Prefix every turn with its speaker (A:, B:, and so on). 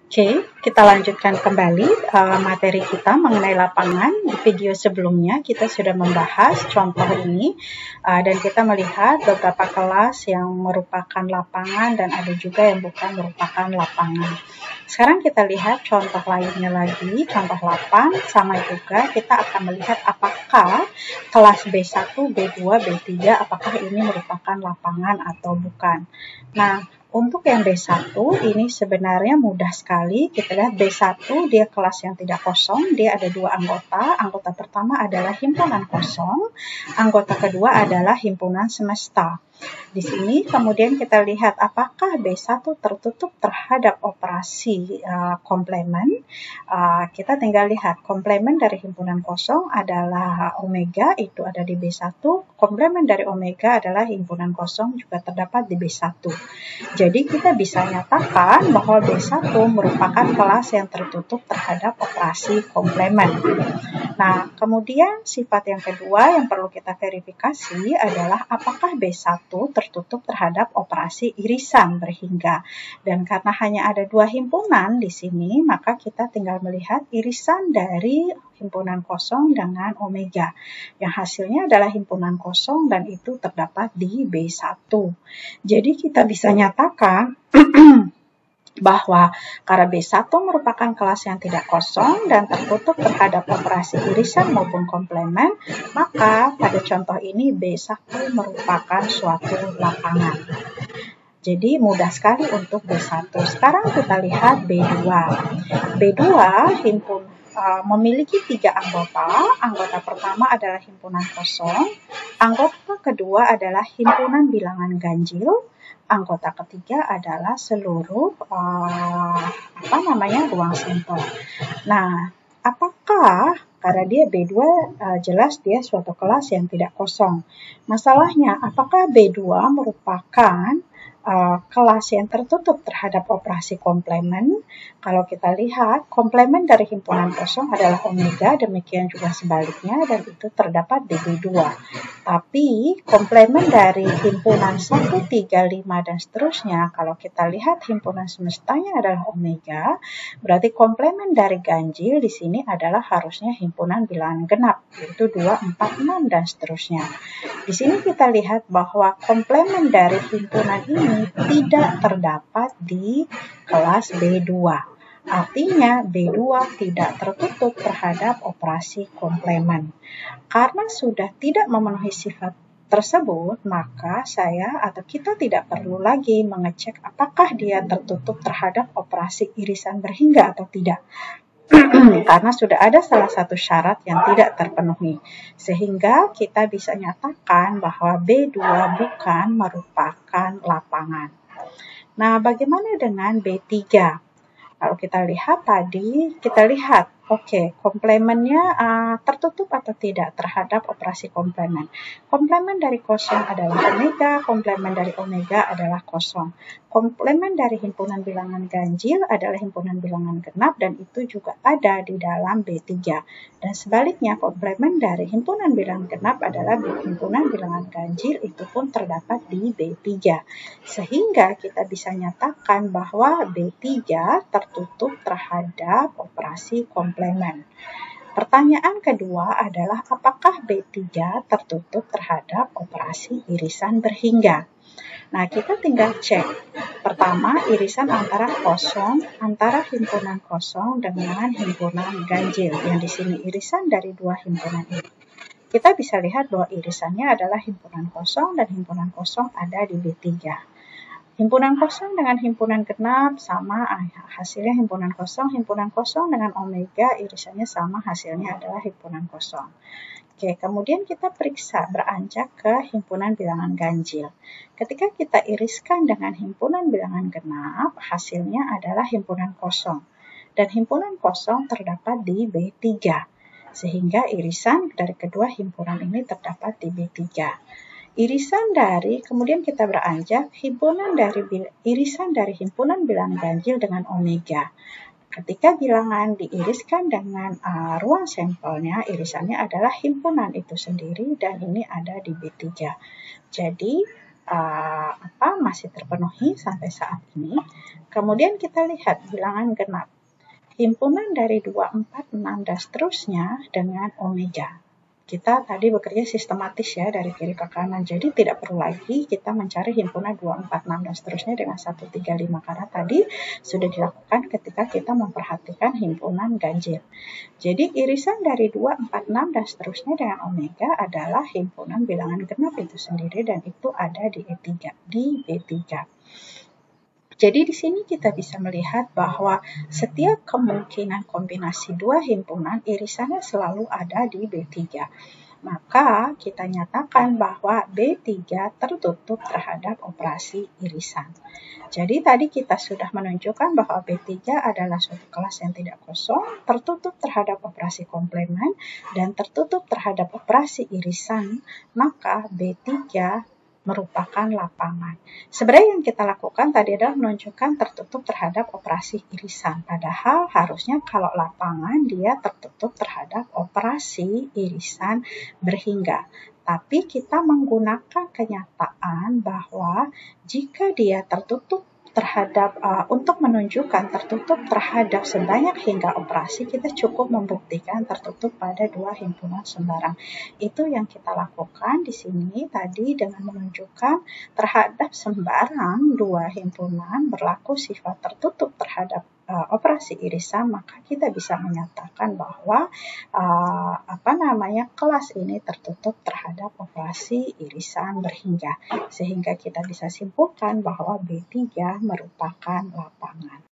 A: Oke, kita lanjutkan kembali materi kita mengenai lapangan. Di video sebelumnya kita sudah membahas contoh ini dan kita melihat beberapa kelas yang merupakan lapangan dan ada juga yang bukan merupakan lapangan. Sekarang kita lihat contoh lainnya lagi, contoh 8, sama juga kita akan melihat apakah kelas B1, B2, B3, apakah ini merupakan lapangan atau bukan. Nah, untuk yang B1 ini sebenarnya mudah sekali. Kita lihat B1 dia kelas yang tidak kosong, dia ada dua anggota. Anggota pertama adalah himpunan kosong, anggota kedua adalah himpunan semesta. Di sini kemudian kita lihat apakah B1 tertutup terhadap operasi komplement. Kita tinggal lihat komplement dari himpunan kosong adalah omega, itu ada di B1. Komplement dari omega adalah himpunan kosong juga terdapat di B1. Jadi kita bisa nyatakan bahwa B1 merupakan kelas yang tertutup terhadap operasi komplement. Nah, kemudian sifat yang kedua yang perlu kita verifikasi adalah apakah B1 tertutup terhadap operasi irisan berhingga. Dan karena hanya ada dua himpunan di sini, maka kita tinggal melihat irisan dari himpunan kosong dengan omega. Yang hasilnya adalah himpunan kosong dan itu terdapat di B1. Jadi kita bisa nyatakan bahwa karena B1 merupakan kelas yang tidak kosong dan tertutup terhadap operasi irisan maupun komplement, maka pada contoh ini B1 merupakan suatu lapangan. Jadi mudah sekali untuk B1. Sekarang kita lihat B2. B2 memiliki 3 anggota. Anggota pertama adalah himpunan kosong, anggota kedua adalah himpunan bilangan ganjil, anggota ketiga adalah seluruh ruang sampel. Nah, apakah karena dia B2 jelas dia suatu kelas yang tidak kosong. Masalahnya, apakah B2 merupakan kelas yang tertutup terhadap operasi komplement? Kalau kita lihat, komplement dari himpunan kosong adalah omega, demikian juga sebaliknya, dan itu terdapat di B2. Tapi komplement dari himpunan 1, 3, 5, dan seterusnya, kalau kita lihat himpunan semestanya adalah omega, berarti komplement dari ganjil di sini adalah harusnya himpunan bilangan genap, yaitu 2, 4, 6, dan seterusnya. Di sini kita lihat bahwa komplement dari himpunan ini tidak terdapat di kelas B2. Artinya B2 tidak tertutup terhadap operasi komplement. Karena sudah tidak memenuhi sifat tersebut, maka kita tidak perlu lagi mengecek apakah dia tertutup terhadap operasi irisan berhingga atau tidak. Karena sudah ada salah satu syarat yang tidak terpenuhi. Sehingga kita bisa nyatakan bahwa B2 bukan merupakan lapangan. Nah, bagaimana dengan B3? Kalau kita lihat tadi, komplementnya tertutup atau tidak terhadap operasi komplement. Komplement dari kosong adalah omega, komplement dari omega adalah kosong. Komplement dari himpunan bilangan ganjil adalah himpunan bilangan genap dan itu juga ada di dalam B3. Dan sebaliknya, komplement dari himpunan bilangan genap adalah himpunan bilangan ganjil, itu pun terdapat di B3. Sehingga kita bisa nyatakan bahwa B3 tertutup terhadap operasi komplement. Pertanyaan kedua adalah apakah B3 tertutup terhadap operasi irisan berhingga? Nah, kita tinggal cek. Pertama, irisan antara himpunan kosong dengan himpunan ganjil. Yang di sini irisan dari dua himpunan ini. Kita bisa lihat bahwa irisannya adalah himpunan kosong dan himpunan kosong ada di B3. Himpunan kosong dengan himpunan genap sama hasilnya himpunan kosong dengan omega irisannya sama, hasilnya adalah himpunan kosong. Oke, kemudian kita periksa beranjak ke himpunan bilangan ganjil. Ketika kita iriskan dengan himpunan bilangan genap, hasilnya adalah himpunan kosong. Dan himpunan kosong terdapat di B3. Sehingga irisan dari kedua himpunan ini terdapat di B3. Kemudian kita beranjak irisan dari himpunan bilangan ganjil dengan omega. Ketika bilangan diiriskan dengan ruang sampelnya, irisannya adalah himpunan itu sendiri dan ini ada di B3. Jadi masih terpenuhi sampai saat ini. Kemudian kita lihat bilangan genap. Himpunan dari 2, 4, 6, dan seterusnya dengan omega. Kita tadi bekerja sistematis ya dari kiri ke kanan, jadi tidak perlu lagi kita mencari himpunan 2, 4, 6, dan seterusnya dengan 1, 3, 5 karena tadi sudah dilakukan ketika kita memperhatikan himpunan ganjil. Jadi irisan dari 2, 4, 6, dan seterusnya dengan omega adalah himpunan bilangan genap itu sendiri dan itu ada di B3. Jadi di sini kita bisa melihat bahwa setiap kemungkinan kombinasi dua himpunan irisannya selalu ada di B3. Maka kita nyatakan bahwa B3 tertutup terhadap operasi irisan. Jadi tadi kita sudah menunjukkan bahwa B3 adalah suatu kelas yang tidak kosong, tertutup terhadap operasi komplement, dan tertutup terhadap operasi irisan, maka B3 merupakan lapangan. Sebenarnya yang kita lakukan tadi adalah menunjukkan tertutup terhadap operasi irisan. Padahal harusnya kalau lapangan dia tertutup terhadap operasi irisan berhingga. Tapi kita menggunakan kenyataan bahwa jika dia tertutup terhadap untuk menunjukkan tertutup terhadap sebanyak hingga operasi, kita cukup membuktikan tertutup pada dua himpunan sembarang. Itu yang kita lakukan di sini tadi dengan menunjukkan terhadap sembarang dua himpunan berlaku sifat tertutup terhadap operasi irisan, maka kita bisa menyatakan bahwa kelas ini tertutup terhadap operasi irisan berhingga, sehingga kita bisa simpulkan bahwa B3 merupakan lapangan.